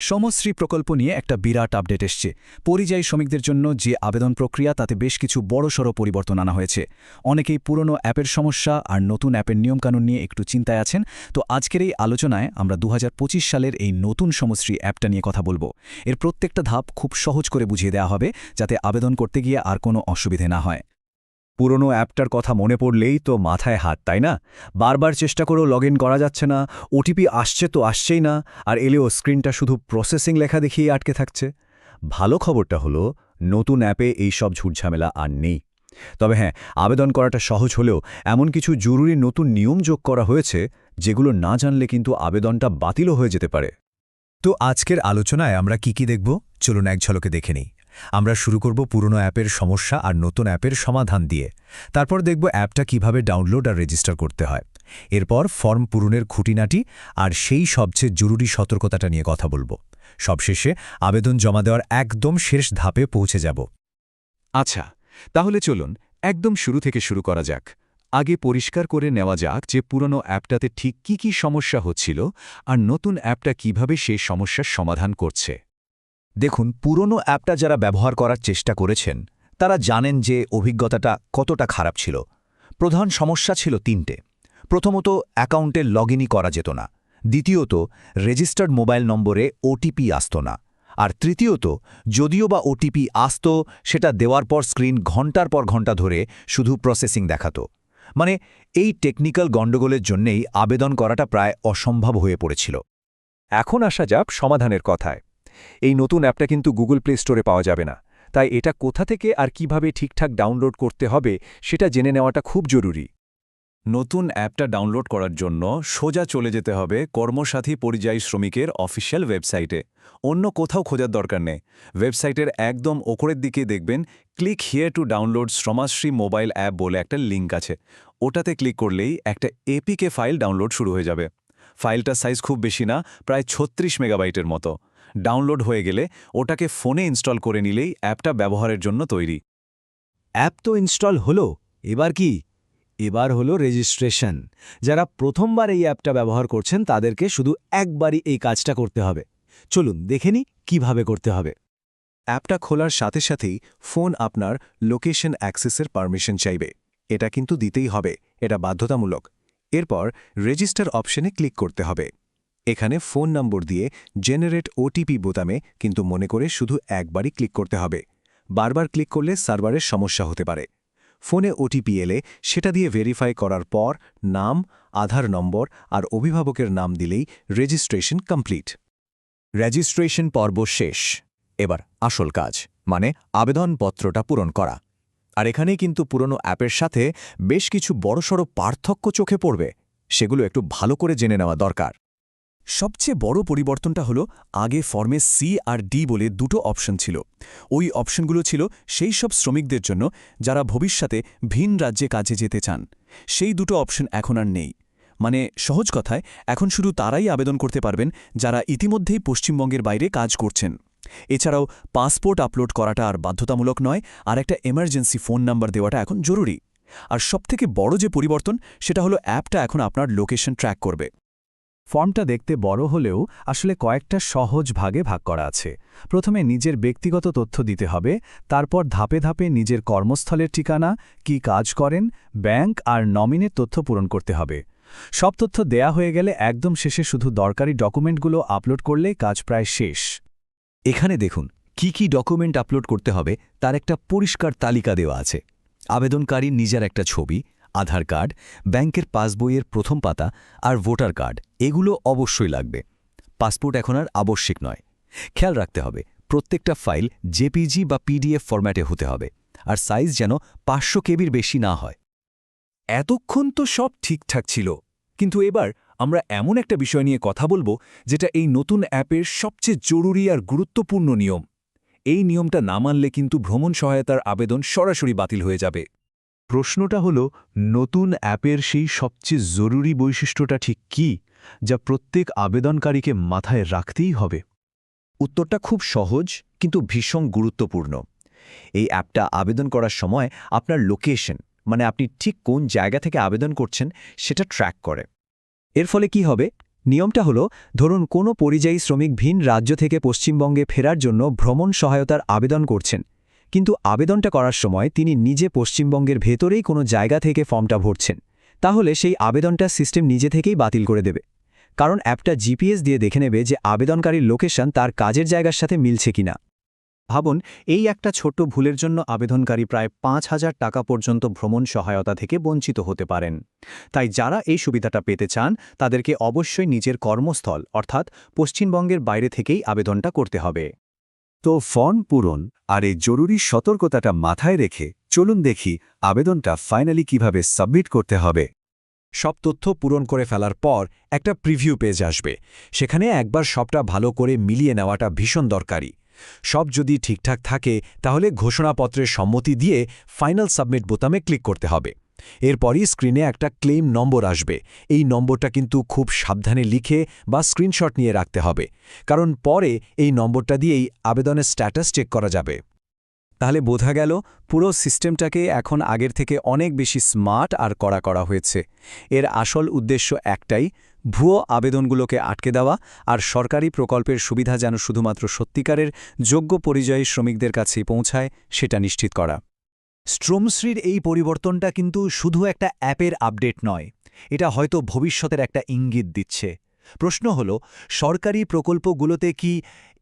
সমশ্রী প্রকল্প নিয়ে একটা বিরাট আপডেট এসছে। পরিযায়ী শ্রমিকদের জন্য যে আবেদন প্রক্রিয়া তাতে বেশ কিছু বড়সড় পরিবর্তন আনা হয়েছে। অনেকেই পুরনো অ্যাপের সমস্যা আর নতুন অ্যাপের নিয়মকানুন নিয়ে একটু চিন্তায় আছেন। তো আজকের এই আলোচনায় আমরা ২০২৫ সালের এই নতুন সমশ্রী অ্যাপটা নিয়ে কথা বলবো। এর প্রত্যেকটা ধাপ খুব সহজ করে বুঝিয়ে দেওয়া হবে, যাতে আবেদন করতে গিয়ে আর কোনো অসুবিধে না হয়। পুরনো অ্যাপটার কথা মনে পড়লেই তো মাথায় হাত, তাই না? বারবার চেষ্টা করেও লগ করা যাচ্ছে না, ওটিপি আসছে তো আসছেই না, আর এলেও স্ক্রিনটা শুধু প্রসেসিং লেখা দেখিয়ে আটকে থাকছে। ভালো খবরটা হলো, নতুন অ্যাপে এই সব ঝুটঝামেলা আর নেই। তবে হ্যাঁ, আবেদন করাটা সহজ হলেও এমন কিছু জরুরি নতুন নিয়ম যোগ করা হয়েছে, যেগুলো না জানলে কিন্তু আবেদনটা বাতিলও হয়ে যেতে পারে। তো আজকের আলোচনায় আমরা কি দেখব, চলুন এক ঝলকে দেখে নিই। আমরা শুরু করব পুরনো অ্যাপের সমস্যা আর নতুন অ্যাপের সমাধান দিয়ে। তারপর দেখব অ্যাপটা কিভাবে ডাউনলোড আর রেজিস্টার করতে হয়। এরপর ফর্ম পূরণের খুঁটিনাটি আর সেই সবচেয়ে জরুরি সতর্কতাটা নিয়ে কথা বলব। সবশেষে আবেদন জমা দেওয়ার একদম শেষ ধাপে পৌঁছে যাব। আচ্ছা, তাহলে চলুন একদম শুরু থেকে শুরু করা যাক। আগে পরিষ্কার করে নেওয়া যাক যে পুরনো অ্যাপটাতে ঠিক কি সমস্যা হচ্ছিল আর নতুন অ্যাপটা কিভাবে সেই সমস্যার সমাধান করছে। দেখুন, পুরনো অ্যাপটা যারা ব্যবহার করার চেষ্টা করেছেন তারা জানেন যে অভিজ্ঞতাটা কতটা খারাপ ছিল। প্রধান সমস্যা ছিল তিনটে। প্রথমত, অ্যাকাউন্টে লগইনই করা যেত না। দ্বিতীয়ত, রেজিস্টার্ড মোবাইল নম্বরে ওটিপি আসত না। আর তৃতীয়ত, যদিও বা ওটিপি আসত, সেটা দেওয়ার পর স্ক্রিন ঘণ্টার পর ঘণ্টা ধরে শুধু প্রসেসিং দেখাত। মানে, এই টেকনিক্যাল গণ্ডগোলের জন্যেই আবেদন করাটা প্রায় অসম্ভব হয়ে পড়েছিল। এখন আসা যাক সমাধানের কথায়। এই নতুন অ্যাপটা কিন্তু গুগল প্লে স্টোরে পাওয়া যাবে না, তাই এটা কোথা থেকে আর কিভাবে ঠিকঠাক ডাউনলোড করতে হবে সেটা জেনে নেওয়াটা খুব জরুরি। নতুন অ্যাপটা ডাউনলোড করার জন্য সোজা চলে যেতে হবে কর্মসাথী পরিযায়ী শ্রমিকের অফিসিয়াল ওয়েবসাইটে। অন্য কোথাও খোঁজার দরকার নেই। ওয়েবসাইটের একদম ওপরের দিকে দেখবেন click here to download Shramashree mobile app বলে একটা লিঙ্ক আছে। ওটাতে ক্লিক করলেই একটা এপিকে ফাইল ডাউনলোড শুরু হয়ে যাবে। ফাইলটার সাইজ খুব বেশি না, প্রায় ৩৬ মেগাবাইটের মতো। ডাউনলোড হয়ে গেলে ওটাকে ফোনে ইনস্টল করে নিলেই অ্যাপটা ব্যবহারের জন্য তৈরি। অ্যাপ তো ইনস্টল হলো, এবার কি? এবার হলো রেজিস্ট্রেশন। যারা প্রথমবার এই অ্যাপটা ব্যবহার করছেন তাদেরকে শুধু একবারই এই কাজটা করতে হবে। চলুন দেখে নিই কীভাবে করতে হবে। অ্যাপটা খোলার সাথে সাথেই ফোন আপনার লোকেশন অ্যাক্সেসের পারমিশন চাইবে। এটা কিন্তু দিতেই হবে, এটা বাধ্যতামূলক। এরপর রেজিস্টার অপশনে ক্লিক করতে হবে। এখানে ফোন নম্বর দিয়ে জেনারেট ওটিপি বোতামে কিন্তু মনে করে শুধু একবারই ক্লিক করতে হবে। বারবার ক্লিক করলে সার্ভারের সমস্যা হতে পারে। ফোনে ওটিপি এলে সেটা দিয়ে ভেরিফাই করার পর নাম, আধার নম্বর আর অভিভাবকের নাম দিলেই রেজিস্ট্রেশন কমপ্লিট। রেজিস্ট্রেশন পর্ব শেষ। এবার আসল কাজ, মানে আবেদনপত্রটা পূরণ করা। আর এখানেই কিন্তু পুরনো অ্যাপের সাথে বেশ কিছু বড়সড় পার্থক্য চোখে পড়বে। সেগুলো একটু ভালো করে জেনে নেওয়া দরকার। সবচেয়ে বড় পরিবর্তনটা হলো, আগে ফর্মে সি আর ডি বলে দুটো অপশন ছিল। ওই অপশনগুলো ছিল সেই সব শ্রমিকদের জন্য যারা ভবিষ্যতে ভিন রাজ্যে কাজে যেতে চান। সেই দুটো অপশন এখন আর নেই। মানে সহজ কথায়, এখন শুধু তারাই আবেদন করতে পারবেন যারা ইতিমধ্যেই পশ্চিমবঙ্গের বাইরে কাজ করছেন। এছাড়াও পাসপোর্ট আপলোড করাটা আর বাধ্যতামূলক নয়, আর একটা এমার্জেন্সি ফোন নাম্বার দেওয়াটা এখন জরুরি। আর সবথেকে বড় যে পরিবর্তন, সেটা হলো অ্যাপটা এখন আপনার লোকেশন ট্র্যাক করবে। ফর্মটা দেখতে বড় হলেও আসলে কয়েকটা সহজ ভাগে ভাগ করা আছে। প্রথমে নিজের ব্যক্তিগত তথ্য দিতে হবে, তারপর ধাপে ধাপে নিজের কর্মস্থলের ঠিকানা, কি কাজ করেন, ব্যাংক আর নমিনের তথ্য পূরণ করতে হবে। সব তথ্য দেয়া হয়ে গেলে একদম শেষে শুধু দরকারি ডকুমেন্টগুলো আপলোড করলে কাজ প্রায় শেষ। এখানে দেখুন, কি ডকুমেন্ট আপলোড করতে হবে তার একটা পরিষ্কার তালিকা দেওয়া আছে। আবেদনকারীর নিজের একটা ছবি, আধার কার্ড, ব্যাংকের পাসবইয়ের প্রথম পাতা আর ভোটার কার্ড, এগুলো অবশ্যই লাগবে। পাসপোর্ট এখন আর আবশ্যিক নয়। খেয়াল রাখতে হবে, প্রত্যেকটা ফাইল জেপিজি বা পিডিএফ ফরম্যাটে হতে হবে, আর সাইজ যেন 500 কেবির বেশি না হয়। এতক্ষণ তো সব ঠিকঠাক ছিল, কিন্তু এবার আমরা এমন একটা বিষয় নিয়ে কথা বলবো যেটা এই নতুন অ্যাপের সবচেয়ে জরুরি আর গুরুত্বপূর্ণ নিয়ম। এই নিয়মটা না মানলে কিন্তু ভ্রমণ সহায়তার আবেদন সরাসরি বাতিল হয়ে যাবে। প্রশ্নটা হলো, নতুন অ্যাপের সেই সবচেয়ে জরুরি বৈশিষ্ট্যটা ঠিক কী, যা প্রত্যেক আবেদনকারীকে মাথায় রাখতেই হবে? উত্তরটা খুব সহজ কিন্তু ভীষণ গুরুত্বপূর্ণ। এই অ্যাপটা আবেদন করার সময় আপনার লোকেশন, মানে আপনি ঠিক কোন জায়গা থেকে আবেদন করছেন, সেটা ট্র্যাক করে। এর ফলে কি হবে, নিয়মটা হলো, ধরুন কোনো পরিযায়ী শ্রমিক ভিন রাজ্য থেকে পশ্চিমবঙ্গে ফেরার জন্য ভ্রমণ সহায়তার আবেদন করছেন, কিন্তু আবেদনটা করার সময় তিনি নিজে পশ্চিমবঙ্গের ভেতরেই কোনো জায়গা থেকে ফর্মটা ভরছেন, তাহলে সেই আবেদনটা সিস্টেম নিজে থেকেই বাতিল করে দেবে। কারণ অ্যাপটা জিপিএস দিয়ে দেখে নেবে যে আবেদনকারীর লোকেশন তার কাজের জায়গার সাথে মিলছে কিনা। ভাবুন, এই একটা ছোট্ট ভুলের জন্য আবেদনকারী প্রায় ৫,০০০ টাকা পর্যন্ত ভ্রমণ সহায়তা থেকে বঞ্চিত হতে পারেন। তাই যারা এই সুবিধাটা পেতে চান তাদেরকে অবশ্যই নিজের কর্মস্থল অর্থাৎ পশ্চিমবঙ্গের বাইরে থেকেই আবেদনটা করতে হবে। তো ফর্ম পূরণ আর এই জরুরি সতর্কতাটা মাথায় রেখে চলুন দেখি আবেদনটা ফাইনালি কিভাবে সাবমিট করতে হবে। সব তথ্য পূরণ করে ফেলার পর একটা প্রিভিউ পেজ আসবে। সেখানে একবার সবটা ভালো করে মিলিয়ে নেওয়াটা ভীষণ দরকারি। সব যদি ঠিকঠাক থাকে তাহলে ঘোষণাপত্রের সম্মতি দিয়ে ফাইনাল সাবমিট বোতামে ক্লিক করতে হবে। এরপরই স্ক্রিনে একটা ক্লেম নম্বর আসবে। এই নম্বরটা কিন্তু খুব সাবধানে লিখে বা স্ক্রিনশট নিয়ে রাখতে হবে, কারণ পরে এই নম্বরটা দিয়েই আবেদনের স্ট্যাটাস চেক করা যাবে। তাহলে বোঝা গেল পুরো সিস্টেমটাকে এখন আগের থেকে অনেক বেশি স্মার্ট আর কড়া করা হয়েছে। এর আসল উদ্দেশ্য একটাই, ভুয়ো আবেদনগুলোকে আটকে দেওয়া আর সরকারি প্রকল্পের সুবিধা যেন শুধুমাত্র সত্যিকারের যোগ্য পরিযায়ী শ্রমিকদের কাছেই পৌঁছায় সেটা নিশ্চিত করা। শ্রমশ্রীর এই পরিবর্তনটা কিন্তু শুধু একটা অ্যাপের আপডেট নয়, এটা হয়তো ভবিষ্যতের একটা ইঙ্গিত দিচ্ছে। প্রশ্ন হল, সরকারি প্রকল্পগুলোতে কি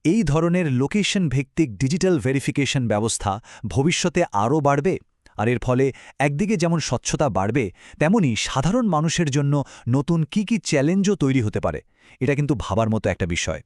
এই ধরনের লোকেশন ভিত্তিক ডিজিটাল ভেরিফিকেশন ব্যবস্থা ভবিষ্যতে আরও বাড়বে? আর এর ফলে একদিকে যেমন স্বচ্ছতা বাড়বে, তেমনি সাধারণ মানুষের জন্য নতুন কি চ্যালেঞ্জও তৈরি হতে পারে। এটা কিন্তু ভাবার মতো একটা বিষয়।